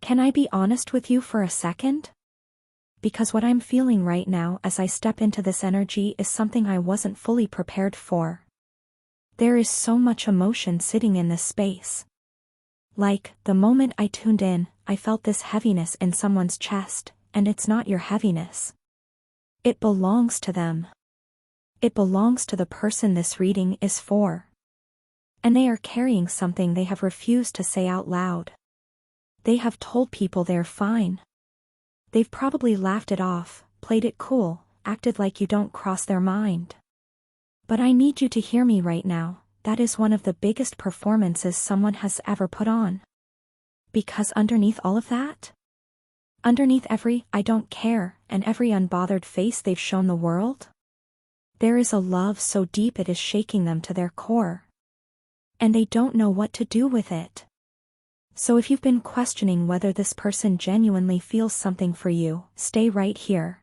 Can I be honest with you for a second? Because what I'm feeling right now as I step into this energy is something I wasn't fully prepared for. There is so much emotion sitting in this space. Like, the moment I tuned in, I felt this heaviness in someone's chest, and it's not your heaviness. It belongs to them. It belongs to the person this reading is for. And they are carrying something they have refused to say out loud. They have told people they're fine. They've probably laughed it off, played it cool, acted like you don't cross their mind. But I need you to hear me right now, that is one of the biggest performances someone has ever put on. Because underneath all of that, underneath every "I don't care" and every unbothered face they've shown the world, there is a love so deep it is shaking them to their core. And they don't know what to do with it. So if you've been questioning whether this person genuinely feels something for you, stay right here.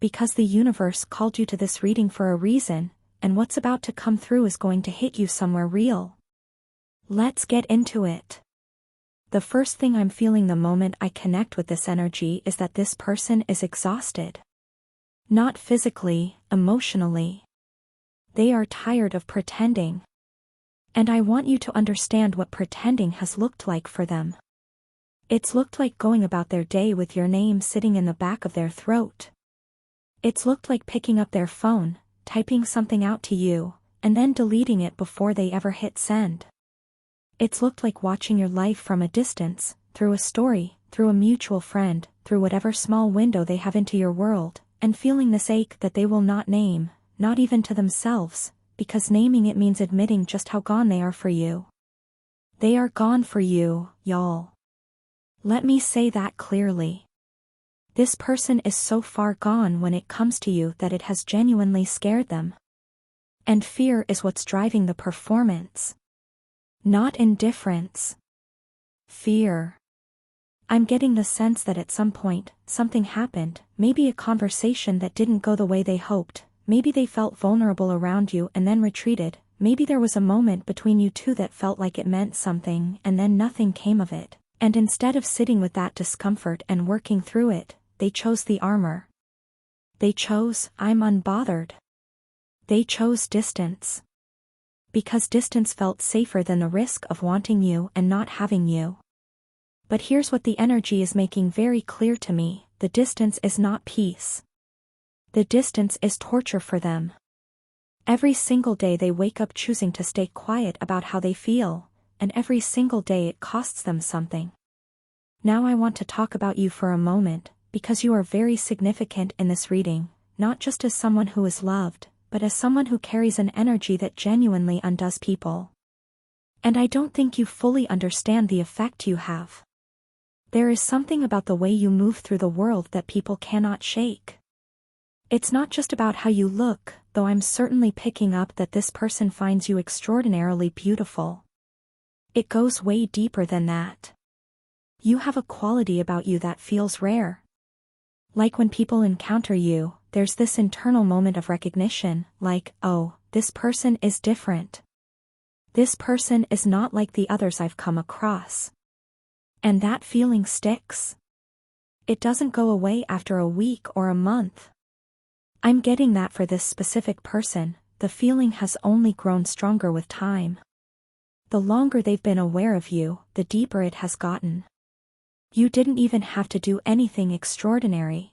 Because the universe called you to this reading for a reason, and what's about to come through is going to hit you somewhere real. Let's get into it. The first thing I'm feeling the moment I connect with this energy is that this person is exhausted. Not physically, emotionally. They are tired of pretending. And I want you to understand what pretending has looked like for them. It's looked like going about their day with your name sitting in the back of their throat. It's looked like picking up their phone, typing something out to you, and then deleting it before they ever hit send. It's looked like watching your life from a distance, through a story, through a mutual friend, through whatever small window they have into your world, and feeling this ache that they will not name, not even to themselves, because naming it means admitting just how gone they are for you. They are gone for you, y'all. Let me say that clearly. This person is so far gone when it comes to you that it has genuinely scared them. And fear is what's driving the performance. Not indifference. Fear. I'm getting the sense that at some point, something happened, maybe a conversation that didn't go the way they hoped. Maybe they felt vulnerable around you and then retreated. Maybe there was a moment between you two that felt like it meant something and then nothing came of it. And instead of sitting with that discomfort and working through it, they chose the armor. They chose, "I'm unbothered." They chose distance. Because distance felt safer than the risk of wanting you and not having you. But here's what the energy is making very clear to me: the distance is not peace. The distance is torture for them. Every single day they wake up choosing to stay quiet about how they feel, and every single day it costs them something. Now I want to talk about you for a moment, because you are very significant in this reading, not just as someone who is loved, but as someone who carries an energy that genuinely undoes people. And I don't think you fully understand the effect you have. There is something about the way you move through the world that people cannot shake. It's not just about how you look, though I'm certainly picking up that this person finds you extraordinarily beautiful. It goes way deeper than that. You have a quality about you that feels rare. Like when people encounter you, there's this internal moment of recognition, like, oh, this person is different. This person is not like the others I've come across. And that feeling sticks. It doesn't go away after a week or a month. I'm getting that for this specific person, the feeling has only grown stronger with time. The longer they've been aware of you, the deeper it has gotten. You didn't even have to do anything extraordinary.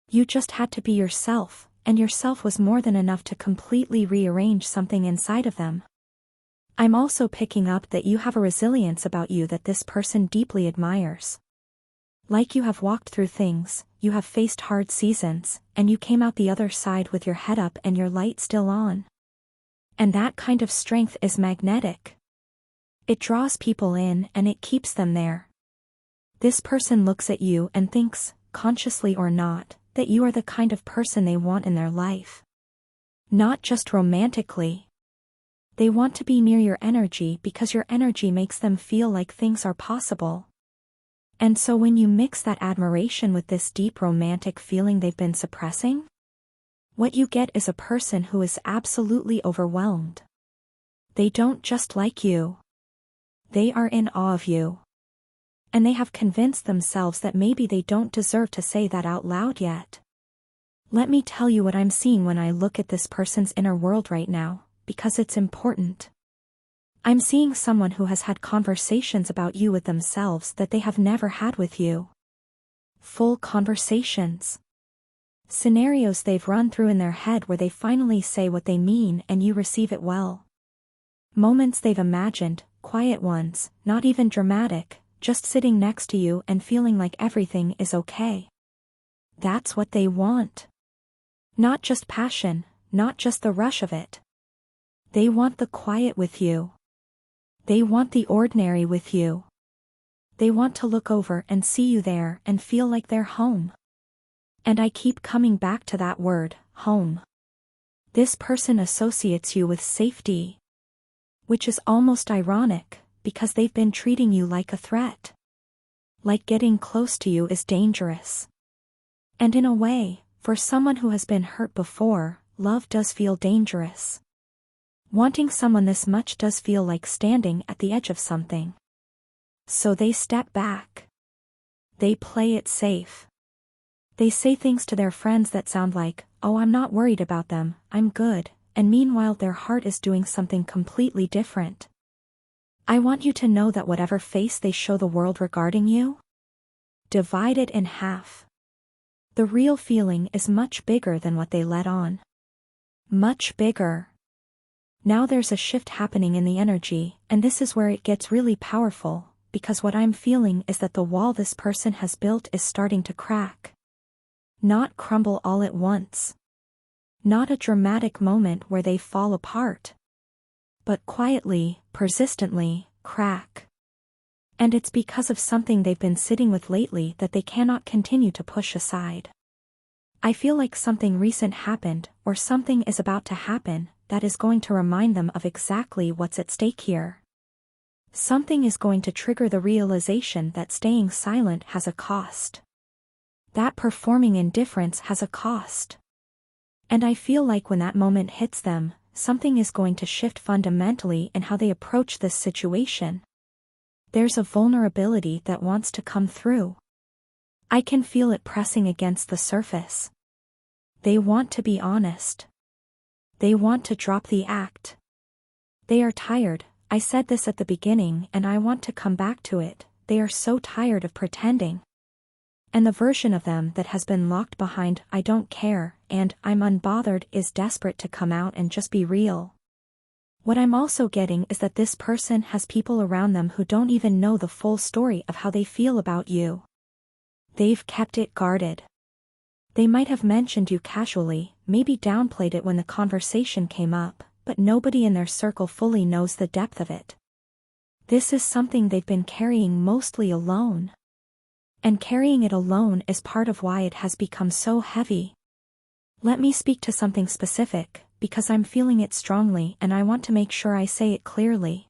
You just had to be yourself, and yourself was more than enough to completely rearrange something inside of them. I'm also picking up that you have a resilience about you that this person deeply admires. Like you have walked through things, you have faced hard seasons, and you came out the other side with your head up and your light still on. And that kind of strength is magnetic. It draws people in and it keeps them there. This person looks at you and thinks, consciously or not, that you are the kind of person they want in their life. Not just romantically. They want to be near your energy because your energy makes them feel like things are possible. And so when you mix that admiration with this deep romantic feeling they've been suppressing, what you get is a person who is absolutely overwhelmed. They don't just like you. They are in awe of you. and they have convinced themselves that maybe they don't deserve to say that out loud yet. Let me tell you what I'm seeing when I look at this person's inner world right now, because it's important. I'm seeing someone who has had conversations about you with themselves that they have never had with you. Full conversations. Scenarios they've run through in their head where they finally say what they mean and you receive it well. Moments they've imagined, quiet ones, not even dramatic, just sitting next to you and feeling like everything is okay. That's what they want. Not just passion, not just the rush of it. They want the quiet with you. They want the ordinary with you. They want to look over and see you there and feel like they're home. And I keep coming back to that word, home. This person associates you with safety. Which is almost ironic, because they've been treating you like a threat. Like getting close to you is dangerous. And in a way, for someone who has been hurt before, love does feel dangerous. Wanting someone this much does feel like standing at the edge of something. So they step back. They play it safe. They say things to their friends that sound like, "Oh, I'm not worried about them, I'm good," and meanwhile their heart is doing something completely different. I want you to know that whatever face they show the world regarding you, divide it in half. The real feeling is much bigger than what they let on. Much bigger. Now there's a shift happening in the energy, and this is where it gets really powerful, because what I'm feeling is that the wall this person has built is starting to crack. Not crumble all at once. Not a dramatic moment where they fall apart. But quietly, persistently, crack. And it's because of something they've been sitting with lately that they cannot continue to push aside. I feel like something recent happened, or something is about to happen, that is going to remind them of exactly what's at stake here. Something is going to trigger the realization that staying silent has a cost. That performing indifference has a cost. And I feel like when that moment hits them, something is going to shift fundamentally in how they approach this situation. There's a vulnerability that wants to come through. I can feel it pressing against the surface. They want to be honest. They want to drop the act. They are tired. I said this at the beginning and I want to come back to it. They are so tired of pretending. And the version of them that has been locked behind "I don't care" and "I'm unbothered" is desperate to come out and just be real. What I'm also getting is that this person has people around them who don't even know the full story of how they feel about you. They've kept it guarded. They might have mentioned you casually, maybe downplayed it when the conversation came up, but nobody in their circle fully knows the depth of it. This is something they've been carrying mostly alone. And carrying it alone is part of why it has become so heavy. Let me speak to something specific, because I'm feeling it strongly and I want to make sure I say it clearly.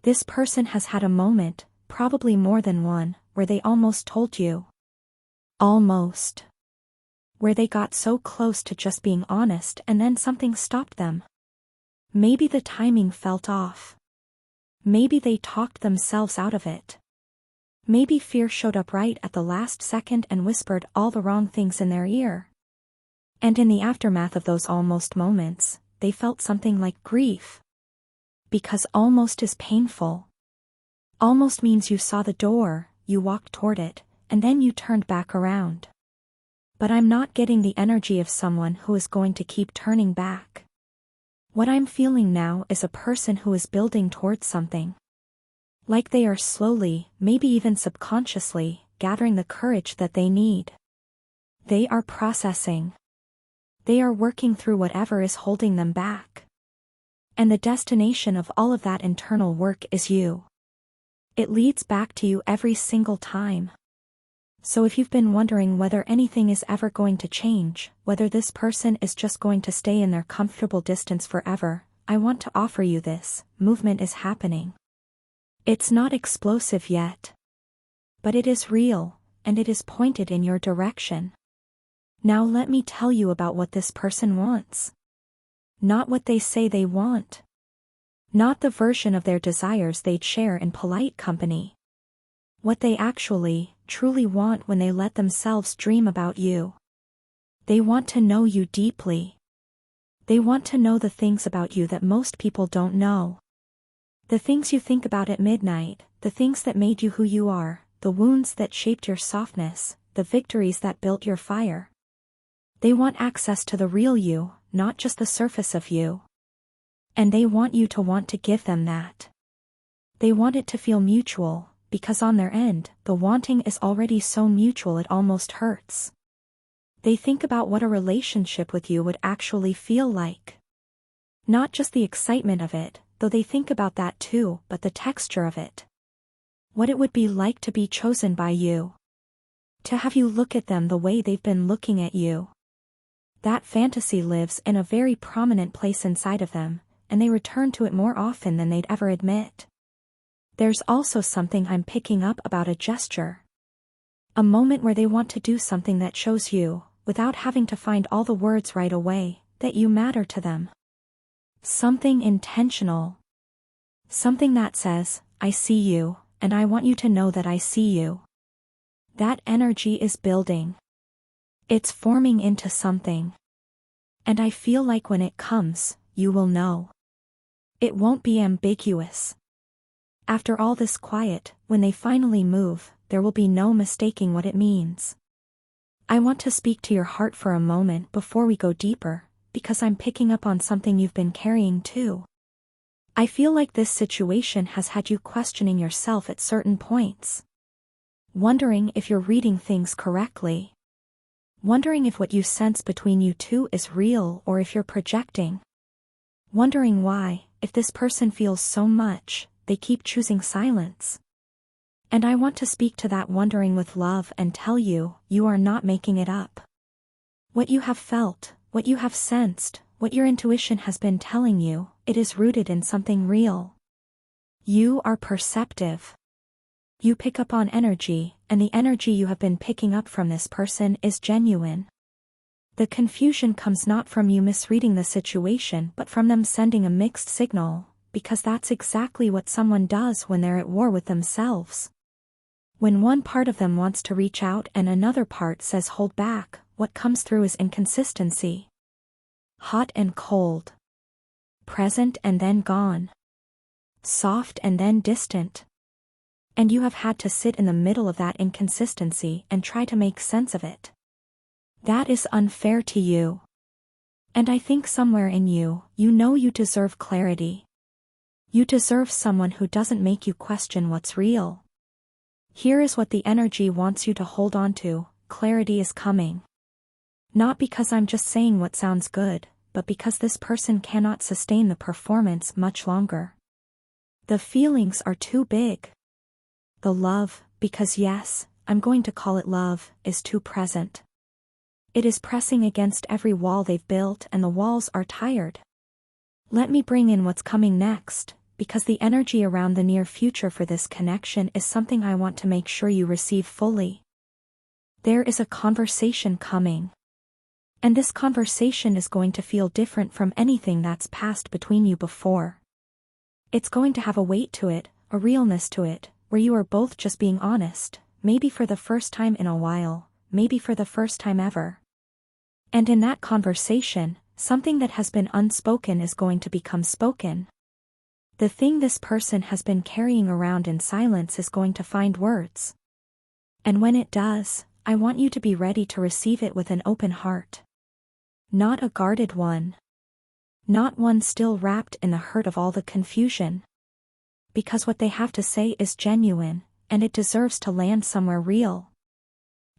This person has had a moment, probably more than one, where they almost told you. Almost. Where they got so close to just being honest and then something stopped them. Maybe the timing felt off. Maybe they talked themselves out of it. Maybe fear showed up right at the last second and whispered all the wrong things in their ear. And in the aftermath of those almost moments, they felt something like grief. Because almost is painful. Almost means you saw the door, you walked toward it, and then you turned back around. But I'm not getting the energy of someone who is going to keep turning back. What I'm feeling now is a person who is building towards something. Like they are slowly, maybe even subconsciously, gathering the courage that they need. They are processing. They are working through whatever is holding them back. And the destination of all of that internal work is you. It leads back to you every single time. So if you've been wondering whether anything is ever going to change, whether this person is just going to stay in their comfortable distance forever, I want to offer you this: movement is happening. It's not explosive yet. But it is real, and it is pointed in your direction. Now let me tell you about what this person wants. Not what they say they want. Not the version of their desires they'd share in polite company. What they actually, truly want when they let themselves dream about you. They want to know you deeply. They want to know the things about you that most people don't know. The things you think about at midnight, the things that made you who you are, the wounds that shaped your softness, the victories that built your fire. They want access to the real you, not just the surface of you. And they want you to want to give them that. They want it to feel mutual, because on their end, the wanting is already so mutual it almost hurts. They think about what a relationship with you would actually feel like. Not just the excitement of it, though they think about that too, but the texture of it. What it would be like to be chosen by you. To have you look at them the way they've been looking at you. That fantasy lives in a very prominent place inside of them, and they return to it more often than they'd ever admit. There's also something I'm picking up about a gesture. A moment where they want to do something that shows you, without having to find all the words right away, that you matter to them. Something intentional. Something that says, I see you, and I want you to know that I see you. That energy is building. It's forming into something. And I feel like when it comes, you will know. It won't be ambiguous. After all this quiet, when they finally move, there will be no mistaking what it means. I want to speak to your heart for a moment before we go deeper, because I'm picking up on something you've been carrying too. I feel like this situation has had you questioning yourself at certain points. Wondering if you're reading things correctly. Wondering if what you sense between you two is real or if you're projecting. Wondering why, if this person feels so much, they keep choosing silence. And I want to speak to that wondering with love and tell you, you are not making it up. What you have felt, what you have sensed, what your intuition has been telling you, it is rooted in something real. You are perceptive. You pick up on energy, and the energy you have been picking up from this person is genuine. The confusion comes not from you misreading the situation but from them sending a mixed signal, because that's exactly what someone does when they're at war with themselves. When one part of them wants to reach out and another part says hold back, what comes through is inconsistency. Hot and cold. Present and then gone. Soft and then distant. And you have had to sit in the middle of that inconsistency and try to make sense of it. That is unfair to you. And I think somewhere in you, you know you deserve clarity. You deserve someone who doesn't make you question what's real. Here is what the energy wants you to hold on to, clarity is coming. Not because I'm just saying what sounds good, but because this person cannot sustain the performance much longer. The feelings are too big. The love, because yes, I'm going to call it love, is too present. It is pressing against every wall they've built and the walls are tired. Let me bring in what's coming next, because the energy around the near future for this connection is something I want to make sure you receive fully. There is a conversation coming. And this conversation is going to feel different from anything that's passed between you before. It's going to have a weight to it, a realness to it, where you are both just being honest, maybe for the first time in a while, maybe for the first time ever. And in that conversation, something that has been unspoken is going to become spoken. The thing this person has been carrying around in silence is going to find words. And when it does, I want you to be ready to receive it with an open heart. Not a guarded one. Not one still wrapped in the hurt of all the confusion. Because what they have to say is genuine, and it deserves to land somewhere real.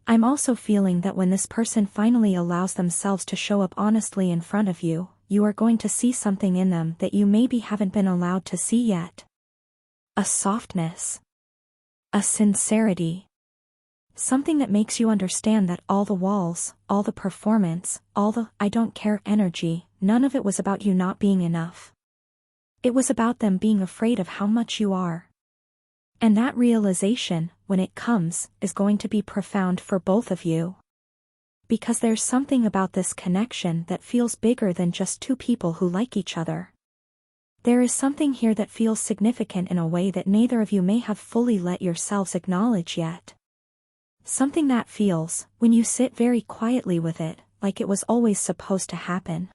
I'm also feeling that when this person finally allows themselves to show up honestly in front of you, you are going to see something in them that you maybe haven't been allowed to see yet. A softness. A sincerity. Something that makes you understand that all the walls, all the performance, all the I don't care energy, none of it was about you not being enough. It was about them being afraid of how much you are. And that realization, when it comes, is going to be profound for both of you. Because there's something about this connection that feels bigger than just two people who like each other. There is something here that feels significant in a way that neither of you may have fully let yourselves acknowledge yet. Something that feels, when you sit very quietly with it, like it was always supposed to happen.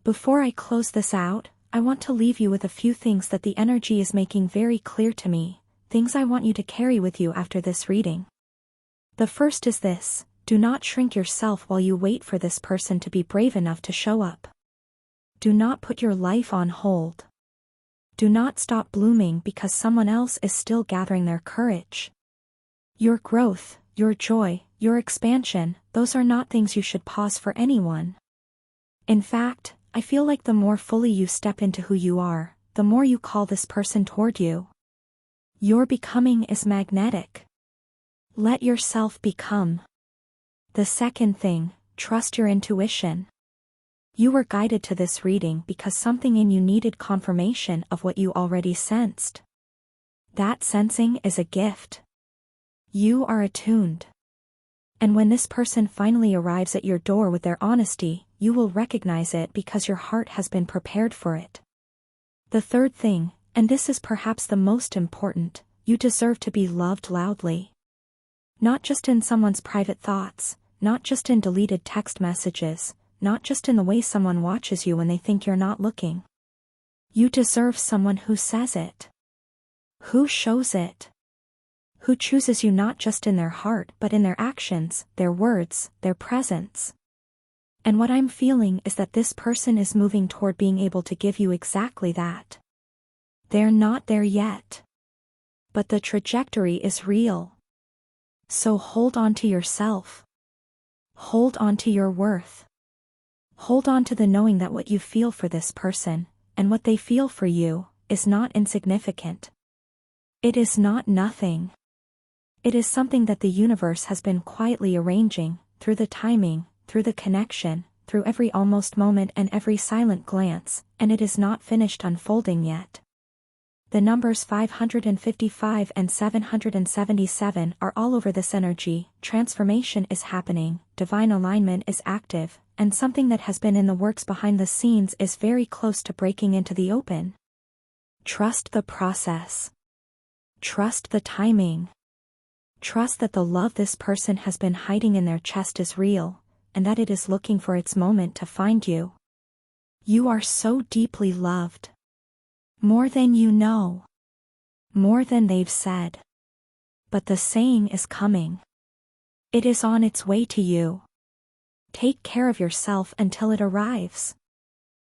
Before I close this out, I want to leave you with a few things that the energy is making very clear to me, things I want you to carry with you after this reading. The first is this: do not shrink yourself while you wait for this person to be brave enough to show up. Do not put your life on hold. Do not stop blooming because someone else is still gathering their courage. Your growth, your joy, your expansion, those are not things you should pause for anyone. In fact, I feel like the more fully you step into who you are, the more you call this person toward you. Your becoming is magnetic. Let yourself become. The second thing, trust your intuition. You were guided to this reading because something in you needed confirmation of what you already sensed. That sensing is a gift. You are attuned. And when this person finally arrives at your door with their honesty, you will recognize it because your heart has been prepared for it. The third thing, and this is perhaps the most important, you deserve to be loved loudly. Not just in someone's private thoughts, not just in deleted text messages, not just in the way someone watches you when they think you're not looking. You deserve someone who says it. Who shows it. Who chooses you not just in their heart but in their actions, their words, their presence. And what I'm feeling is that this person is moving toward being able to give you exactly that. They're not there yet. But the trajectory is real. So hold on to yourself. Hold on to your worth. Hold on to the knowing that what you feel for this person, and what they feel for you, is not insignificant. It is not nothing. It is something that the universe has been quietly arranging, through the timing, through the connection, through every almost moment and every silent glance, and it is not finished unfolding yet. The numbers 555 and 777 are all over this energy. Transformation is happening, divine alignment is active, and something that has been in the works behind the scenes is very close to breaking into the open. Trust the process. Trust the timing. Trust that the love this person has been hiding in their chest is real, and that it is looking for its moment to find you. You are so deeply loved. More than you know. More than they've said. But the saying is coming. It is on its way to you. Take care of yourself until it arrives.